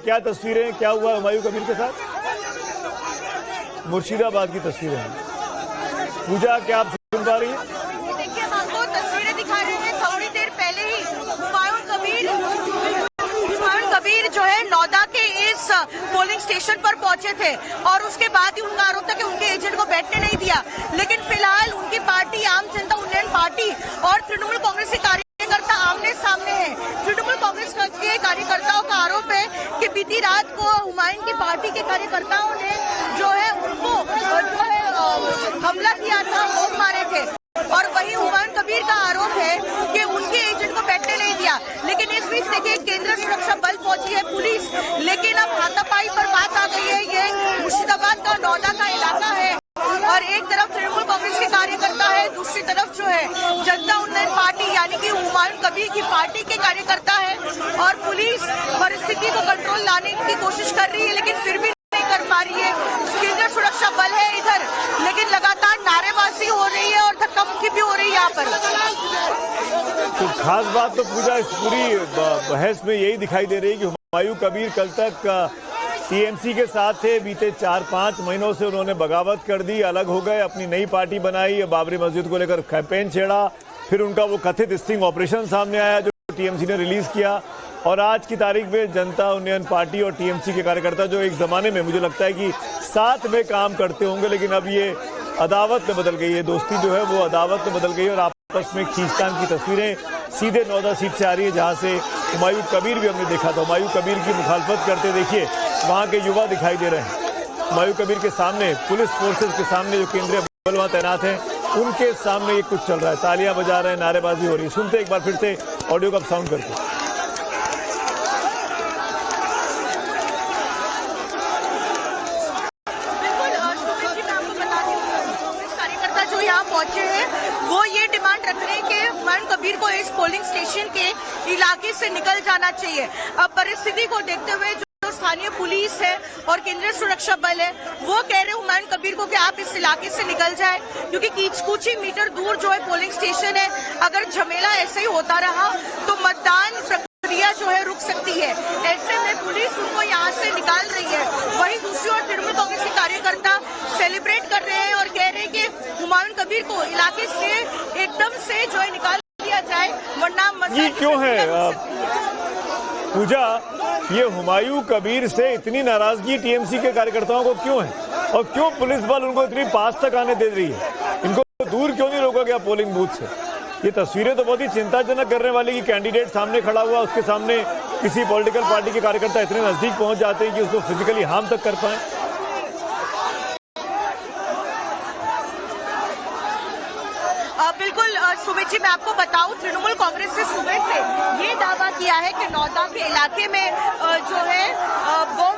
क्या तस्वीरें, क्या हुआ हुमायूं कबीर के साथ? मुर्शिदाबाद की तस्वीरें हैं। पूजा, क्या आप सुन पा रही हैं? देखिए, हम आपको तस्वीरें दिखा रहे हैं। थोड़ी देर पहले ही हुमायूं कबीर जो है नौदा के इस पोलिंग स्टेशन पर पहुंचे थे और उसके बाद ही उनका आरोप था कि उनके एजेंट को बैठने नहीं दिया। लेकिन फिलहाल उनकी पार्टी आम जनता उन्नयन पार्टी और तृणमूल कांग्रेस के कार्यकर्ता आमने सामने हैं। तृणमूल कांग्रेस के कार्यकर्ताओं का आरोप है कि बीती रात को हुमायूं की पार्टी के कार्यकर्ताओं ने जो है उनको हमला किया था, वोट मारे थे। और वही हुमायूं कबीर का आरोप है कि उनके एजेंट को बैठने नहीं दिया। लेकिन इस बीच देखिए, केंद्रीय सुरक्षा बल पहुंची है, पुलिस। लेकिन अब हाथापाई पर बात आ गई है। ये मुर्शिदाबाद का नौदा का इलाका है और एक तरफ तृणमूल कांग्रेस के कार्यकर्ता है, दूसरी तरफ जो है जनता उन्नयन पार्टी यानी कि हुमायूं कबीर की पार्टी के कार्यकर्ता है। और पुलिस परिस्थिति को कंट्रोल लाने की कोशिश कर रही है, लेकिन फिर भी नहीं कर पा रही है। केंद्रीय सुरक्षा बल है इधर, लेकिन लगातार नारेबाजी हो रही है और धक्का मुक्की भी हो रही है यहाँ पर। तो खास बात तो पूजा इस पूरी बहस में यही दिखाई दे रही है कि हुमायूं कबीर कल तक टीएमसी के साथ थे। बीते 4-5 महीनों से उन्होंने बगावत कर दी, अलग हो गए, अपनी नई पार्टी बनाई, बाबरी मस्जिद को लेकर कैंपेन छेड़ा। फिर उनका वो कथित स्टिंग ऑपरेशन सामने आया जो टीएमसी ने रिलीज किया। और आज की तारीख में जनता उन्नयन पार्टी और टीएमसी के कार्यकर्ता जो एक जमाने में मुझे लगता है कि साथ में काम करते होंगे, लेकिन अब ये अदावत में बदल गई है। दोस्ती जो है वो अदावत में बदल गई है और आपस में खींचतान की तस्वीरें सीधे नौदा सीट से आ रही है, जहां से हुमायूं कबीर भी हमने देखा था। हुमायूं कबीर की मुखालफत करते देखिए वहां के युवा दिखाई दे रहे हैं। हुमायूं कबीर के सामने, पुलिस फोर्सेज के सामने जो केंद्रीय बल वहां तैनात हैं, उनके सामने ये कुछ चल रहा है। तालियां बजा रहे हैं, नारेबाजी हो रही है। सुनते एक बार फिर से ऑडियो का साउंड करके। पहुंचे हैं वो ये डिमांड रख रहे हैं कि हुमायूं कबीर को इस पोलिंग स्टेशन के इलाके से निकल जाना चाहिए। अब परिस्थिति को देखते हुए जो स्थानीय पुलिस है और केंद्रीय सुरक्षा बल है वो कह रहे हैं हुमायूं कबीर को कि आप इस इलाके से निकल जाएं, क्योंकि कुछ ही मीटर दूर जो है पोलिंग स्टेशन है। अगर झमेला ऐसे ही होता रहा तो मतदान प्रक्रिया जो है रुक सकती है। ऐसे में पुलिस उनको यहाँ से निकाल रही है। वहीं दूसरी ओर तृणमूल कांग्रेस के कार्यकर्ता सेलिब्रेट कर रहे हैं और कह रहे हैं कि हुमायूं कबीर को इलाके से एकदम से जो है निकाल दिया जाए, वरना ये क्यों है पूजा, ये हुमायूं कबीर से इतनी नाराजगी टीएमसी के कार्यकर्ताओं को क्यों है और क्यों पुलिस बल उनको इतनी पास तक आने दे रही है? इनको दूर क्यों नहीं रोका गया पोलिंग बूथ से? ये तस्वीरें तो बहुत ही चिंताजनक करने वाली कि कैंडिडेट सामने खड़ा हुआ, उसके सामने किसी पॉलिटिकल पार्टी के कार्यकर्ता इतने नजदीक पहुंच जाते हैं कि उसको फिजिकली हार्म तक कर पाए। बिल्कुल सुमित जी, मैं आपको बताऊं, तृणमूल कांग्रेस ने सुबह से ये दावा किया है कि नौदा के इलाके में जो है बम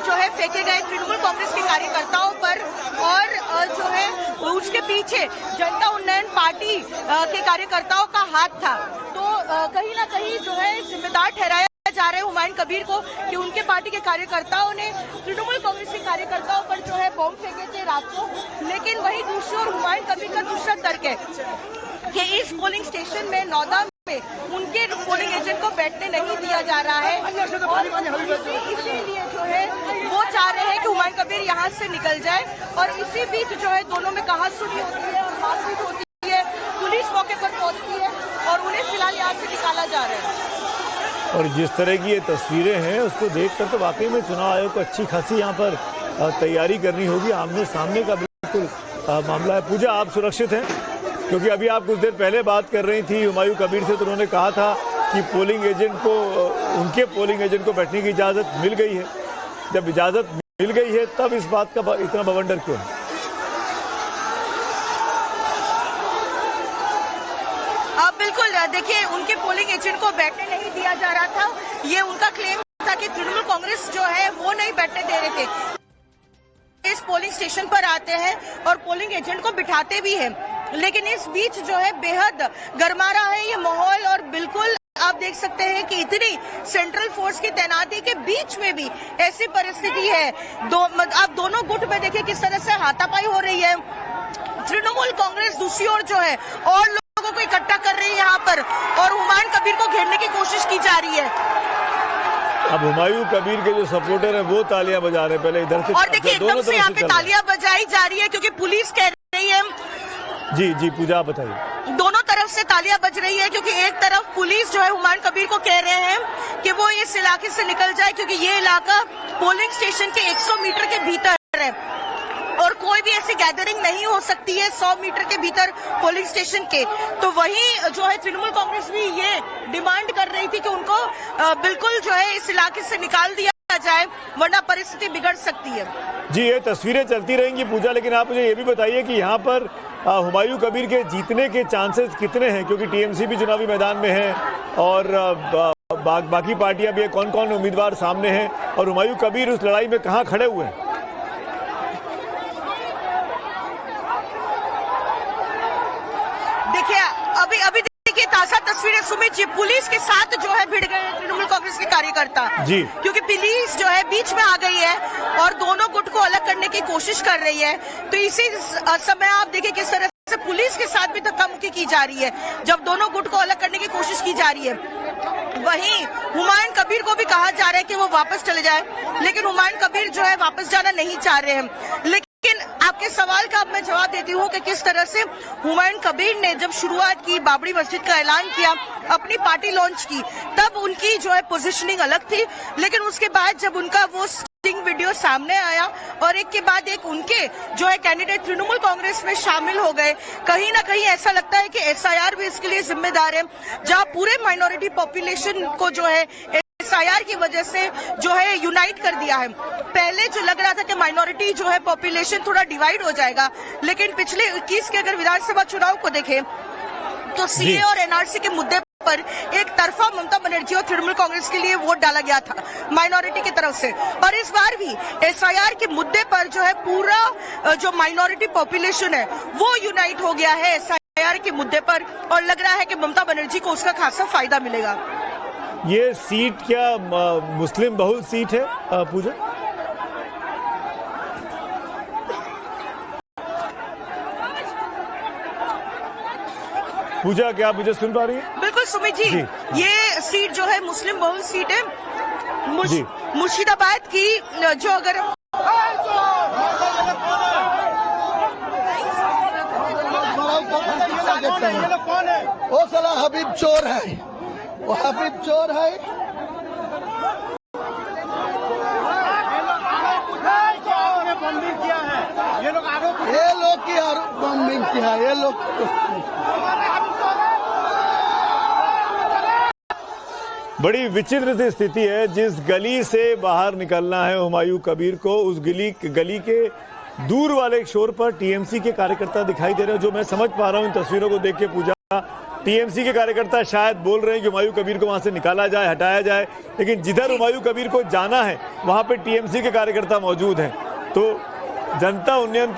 जो है फेंके गए तृणमूल कांग्रेस के कार्यकर्ताओं पर और जो है उसके पीछे जनता उन्नयन पार्टी के कार्यकर्ताओं का हाथ था। तो कहीं ना कहीं जो है जिम्मेदार ठहराया जा रहे हैं हुमायूं कबीर को कि उनके पार्टी के कार्यकर्ताओं ने तृणमूल कांग्रेस के कार्यकर्ताओं पर जो है बम फेंके थे रात को। लेकिन वही दूसरी ओर हुमायूं कबीर का दूसरा तर्क है कि इस पोलिंग स्टेशन में नौदा में उनके पोलिंग एजेंट को बैठने नहीं दिया जा रहा है और इसीलिए जो है वो चाह रहे हैं कि हुमायूं कबीर यहाँ से निकल जाए। और इसी बीच जो है दोनों में कहासुनी होती है और मारपीट होती है। पुलिस मौके पर पहुंचती है और उन्हें फिलहाल यहाँ से निकाला जा रहा है। और जिस तरह की ये तस्वीरें हैं उसको देखकर तो वाकई में चुनाव आयोग को अच्छी खासी यहाँ पर तैयारी करनी होगी। आमने सामने का बिल्कुल मामला है। पूजा, आप सुरक्षित हैं? क्योंकि अभी आप कुछ देर पहले बात कर रही थी हुमायूं कबीर से, तो उन्होंने कहा था कि पोलिंग एजेंट को, उनके पोलिंग एजेंट को बैठने की इजाज़त मिल गई है। जब इजाज़त मिल गई है तब इस बात का इतना बवंडर क्यों है? बिल्कुल, देखिए, उनके पोलिंग एजेंट को बैठने नहीं दिया जा रहा था। ये उनका क्लेम था कि तृणमूल कांग्रेस जो है वो नहीं बैठने दे रहे थे। इस पोलिंग स्टेशन पर आते हैं और पोलिंग एजेंट को बिठाते भी हैं, लेकिन इस बीच जो है बेहद गर्मा रहा है ये माहौल। और बिल्कुल आप देख सकते हैं कि इतनी सेंट्रल फोर्स की तैनाती के बीच में भी ऐसी परिस्थिति है। आप दोनों गुट में देखिए किस तरह से हाथापाई हो रही है। तृणमूल कांग्रेस दूसरी ओर जो है और लोगों को इकट्ठा कर रही है यहाँ पर और हुमायूं कबीर को घेरने की कोशिश की जा रही है। अब हुमायूं कबीर के जो सपोर्टर हैं वो तालियां बजा रहे हैं, पहले इधर से और देखिए एकदम से यहाँ पे चल रहा है। तालियां बजाई जा रही है क्योंकि पुलिस कह रही है, जी जी पूजा बताइए। दोनों तरफ से तालियां बज रही है क्योंकि एक तरफ पुलिस जो है हुमायूं कबीर को कह रहे हैं कि वो इस इलाके से निकल जाए क्योंकि ये इलाका पोलिंग स्टेशन के 100 मीटर के भीतर है और कोई भी ऐसी गैदरिंग नहीं हो सकती है 100 मीटर के भीतर पोलिंग स्टेशन के। तो वहीं जो है तृणमूल कांग्रेस भी ये डिमांड कर रही थी कि उनको बिल्कुल जो है इस इलाके से निकाल दिया जाए वरना परिस्थिति बिगड़ सकती है। जी ये तस्वीरें चलती रहेंगी पूजा, लेकिन आप मुझे ये भी बताइए कि यहाँ पर हुमायूं कबीर के जीतने के चांसेस कितने हैं, क्योंकि टीएमसी भी चुनावी मैदान में है और बाकी पार्टियां भी है, कौन कौन उम्मीदवार सामने हैं और हुमायूं कबीर उस लड़ाई में कहां खड़े हुए हैं? देखिए अभी देखिए ताजा तस्वीरें सुमित जी, पुलिस के साथ जो है भिड़ गए तृणमूल कांग्रेस के कार्यकर्ता जी, क्योंकि पुलिस जो है बीच में आ गई है और दोनों गुट को अलग करने की कोशिश कर रही है। तो इसी समय आप देखिए किस तरह से पुलिस के साथ भी धक्का-मुक्की की जा रही है जब दोनों गुट को अलग करने की कोशिश की जा रही है। वहीं हुमायूं कबीर को भी कहा जा रहा है कि वो वापस चले जाए, लेकिन हुमायूं कबीर जो है वापस जाना नहीं चाह रहे हैं। लेकिन आपके सवाल का अब मैं जवाब देती हूँ कि किस तरह से हुमायूं कबीर ने जब शुरुआत की, बाबरी मस्जिद का ऐलान किया, अपनी पार्टी लॉन्च की, तब उनकी जो है पोजीशनिंग अलग थी, लेकिन उसके बाद जब उनका वो वीडियो सामने आया और एक के बाद एक उनके जो है कैंडिडेट तृणमूल कांग्रेस में शामिल हो गए, कहीं ना कहीं ऐसा लगता है कि एसआईआर भी इसके लिए जिम्मेदार है, जहां पूरे माइनॉरिटी पॉपुलेशन को जो है एसआईआर की वजह से जो है यूनाइट कर दिया है। पहले जो लग रहा था कि माइनॉरिटी जो है पॉपुलेशन थोड़ा डिवाइड हो जाएगा, लेकिन पिछले 21 के अगर विधानसभा चुनाव को देखें तो सीए और एनआरसी के मुद्दे पर एक तरफा ममता बनर्जी और तृणमूल कांग्रेस के लिए वोट डाला गया था माइनॉरिटी की तरफ से, और इस बार भी एसआईआर के मुद्दे पर जो है पूरा जो माइनॉरिटी पॉपुलेशन है वो यूनाइट हो गया है एसआईआर के मुद्दे पर, और लग रहा है कि ममता बनर्जी को उसका खासा फायदा मिलेगा। ये सीट क्या मुस्लिम बहुल सीट है पूजा? पूजा क्या आप मुझे सुन पा रही हैं? बिल्कुल सुमित जी, ये सीट जो है मुस्लिम बहुल सीट है मुर्शिदाबाद की, जो अगर वो साला हबीब चोर है, वो हबीब चोर है। ये लोग की बॉम्बिंग किया है, ये लोग। बड़ी विचित्र सी स्थिति है, जिस गली से बाहर निकलना है हुमायूं कबीर को, उस गली के दूर वाले शोर पर टीएमसी के कार्यकर्ता दिखाई दे रहे हैं। जो मैं समझ पा रहा हूं इन तस्वीरों को देख के पूजा, टीएमसी के कार्यकर्ता शायद बोल रहे हैं कि हुमायूं कबीर को वहां से निकाला जाए, हटाया जाए, लेकिन जिधर हुमायूं कबीर को जाना है वहां पे टीएमसी के कार्यकर्ता मौजूद हैं। तो जनता उन्नयन